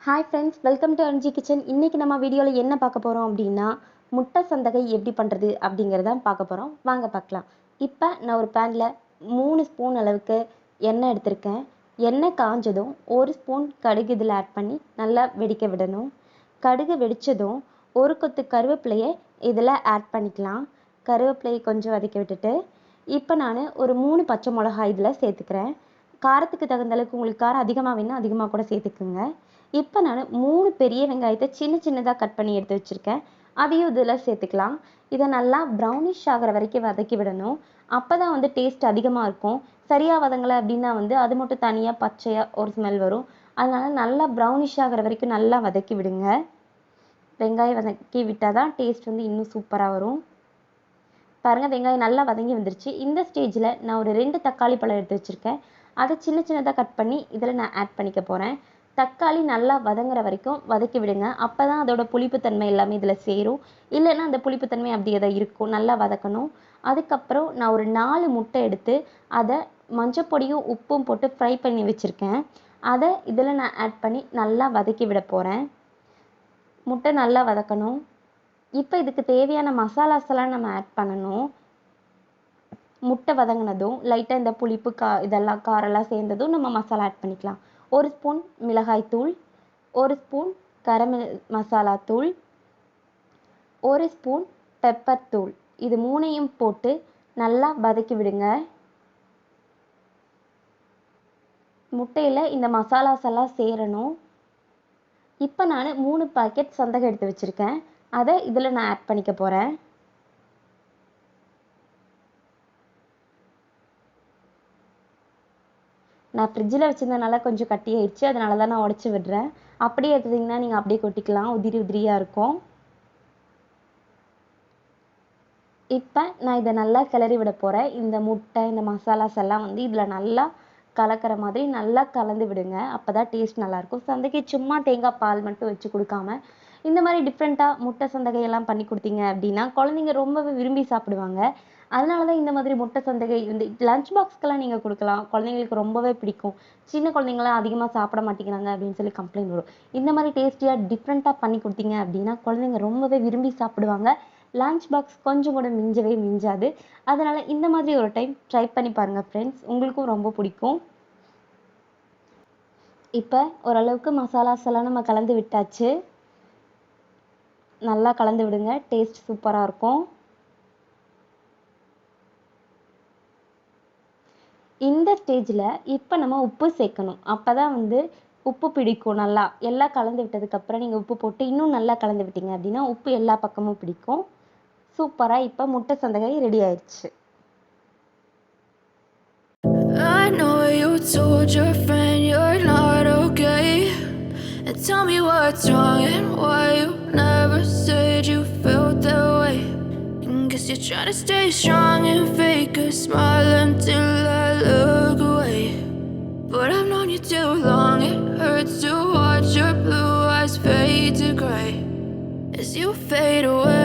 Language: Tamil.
Hi friends, welcome to Anji kitchen. இன்றைக்கி நம்ம வீடியோவில் என்ன பார்க்க போகிறோம் அப்படின்னா, முட்டை சந்தகை எப்படி பண்ணுறது அப்படிங்கிறத பார்க்க போகிறோம். வாங்க பார்க்கலாம். இப்போ நான் ஒரு பேனில் 3 ஸ்பூன் அளவுக்கு எண்ணெய் எடுத்திருக்கேன். எண்ணெய் காஞ்சதும் 1 ஸ்பூன் கடுகு இதில் ஆட் பண்ணி நல்லா வெடிக்க விடணும். கடுகு வெடித்ததும் ஒரு கொத்து கருவேப்பிலையை இதில் ஆட் பண்ணிக்கலாம். கருவேப்பிலையை கொஞ்சம் வதக்கி விட்டுட்டு இப்போ நான் ஒரு 3 பச்சை மிளகாய் இதில் சேர்த்துக்கிறேன். காரத்துக்கு தகுந்த அளவுக்கு உங்களுக்கு காரம் அதிகமாக வேணும்னா அதிகமாக கூட சேர்த்துக்குங்க. இப்போ நான் 3 பெரிய வெங்காயத்தை சின்ன சின்னதாக கட் பண்ணி எடுத்து வச்சுருக்கேன். அதையும் இதில் சேர்த்துக்கலாம். இதை நல்லா ப்ரௌனிஷ் ஆகிற வரைக்கும் வதக்கி விடணும். அப்போ தான் வந்து டேஸ்ட் அதிகமாக இருக்கும். சரியாக வதங்கலை அப்படின்னா வந்து அது மட்டும் தனியாக பச்சையாக ஒரு ஸ்மெல் வரும். அதனால் நல்லா ப்ரௌனிஷ் ஆகிற வரைக்கும் நல்லா வதக்கி விடுங்க. வெங்காயம் வதக்கி விட்டால் தான் டேஸ்ட் வந்து இன்னும் சூப்பராக வரும். பாருங்கள், வெங்காயம் நல்லா வதங்கி வந்துருச்சு. இந்த ஸ்டேஜில் நான் ஒரு 2 தக்காளி பழம் எடுத்து வச்சுருக்கேன். அதை சின்ன சின்னதாக கட் பண்ணி இதில் நான் ஆட் பண்ணிக்க போகிறேன். தக்காளி நல்லா வதங்குற வரைக்கும் வதக்கி விடுங்க. அப்போ தான் அதோட புளிப்புத்தன்மை எல்லாமே இதில் சேரும். இல்லைன்னா அந்த புளிப்புத்தன்மை அப்படியே தான் இருக்கும். நல்லா வதக்கணும். அதுக்கப்புறம் நான் ஒரு 4 முட்டை எடுத்து அதை மஞ்சப்பொடியும் உப்பும் போட்டு ஃப்ரை பண்ணி வச்சுருக்கேன். அதை இதில் நான் ஆட் பண்ணி நல்லா வதக்கி விட போகிறேன். முட்டை நல்லா வதக்கணும். இப்போ இதுக்கு தேவையான மசாலாஸ் எல்லாம் நம்ம ஆட் பண்ணணும். முட்டை வதங்கினதும் லைட்டாக இந்த புளிப்பு இதெல்லாம் காரெல்லாம் சேர்ந்ததும் நம்ம மசாலா ஆட் பண்ணிக்கலாம். 1 ஸ்பூன் மிளகாய்த்தூள், 1 ஸ்பூன் கரம் மசாலா தூள், 1 ஸ்பூன் பெப்பர் தூள். இது 3ஐயும் போட்டு நல்லா வதக்கி விடுங்க. முட்டையில் இந்த மசாலாஸ் எல்லாம் சேரணும். இப்போ நான் 3 பாக்கெட் சந்தகம் எடுத்து வச்சுருக்கேன். அதை இதில் நான் ஆட் பண்ணிக்க போகிறேன். நான் ஃப்ரிட்ஜில் வச்சுருந்தனால கொஞ்சம் கட்டி ஆயிடுச்சு. அதனால தான் நான் உடச்சி விடுறேன். அப்படியே எடுத்தீங்கன்னா நீங்கள் அப்படியே கொட்டிக்கலாம். உதிரி உதிரியாக இருக்கும். இப்போ நான் இதை நல்லா கிளறி விட போகிறேன். இந்த முட்டை இந்த மசாலாஸ் எல்லாம் வந்து இதில் நல்லா கலக்கிற மாதிரி நல்லா கலந்து விடுங்க. அப்போ தான் டேஸ்ட் நல்லாயிருக்கும். சந்தகை சும்மா தேங்காய் பால் மட்டும் வச்சு கொடுக்காம இந்த மாதிரி டிஃப்ரெண்ட்டாக முட்டை சந்தகையெல்லாம் பண்ணி கொடுத்தீங்க அப்படின்னா குழந்தைங்க ரொம்பவே விரும்பி சாப்பிடுவாங்க. அதனால தான் இந்த மாதிரி முட்டை சந்தகை வந்து லஞ்ச் பாக்ஸ்க்கெல்லாம் நீங்கள் கொடுக்கலாம். குழந்தைங்களுக்கு ரொம்பவே பிடிக்கும். சின்ன குழந்தைங்களாம் அதிகமாக சாப்பிட மாட்டேங்கிறாங்க அப்படின்னு சொல்லி கம்ப்ளைண்ட் வரும். இந்த மாதிரி டேஸ்டியாக டிஃப்ரெண்ட்டாக பண்ணி கொடுத்தீங்க அப்படின்னா குழந்தைங்க ரொம்பவே விரும்பி சாப்பிடுவாங்க. லஞ்ச் பாக்ஸ் கொஞ்சம் கூட மிஞ்சவே மிஞ்சாது. அதனால் இந்த மாதிரி ஒரு டைம் ட்ரை பண்ணி பாருங்கள் ஃப்ரெண்ட்ஸ். உங்களுக்கும் ரொம்ப பிடிக்கும். இப்போ ஓரளவுக்கு மசாலாஸ் எல்லாம் நம்ம கலந்து விட்டாச்சு. நல்லா கலந்து விடுங்க. டேஸ்ட் சூப்பராக இருக்கும். இந்த ஸ்டேஜில் இப்போ நம்ம உப்பு சேர்க்கணும். அப்போ தான் வந்து உப்பு பிடிக்கும். நல்லா எல்லாம் கலந்து விட்டதுக்கப்புறம் நீங்கள் உப்பு போட்டு இன்னும் நல்லா கலந்து விட்டீங்க அப்படின்னா உப்பு எல்லா பக்கமும் பிடிக்கும். சூப்பராக இப்போ முட்டை சந்தகை ரெடி ஆயிடுச்சு. I know you told your friend you're not okay, and tell me what's wrong and why you never said you felt that way. Guess you're trying to stay strong and fake a smile until I look away. But I've known you too long, it hurts to watch your blue eyes fade to gray as you fade away.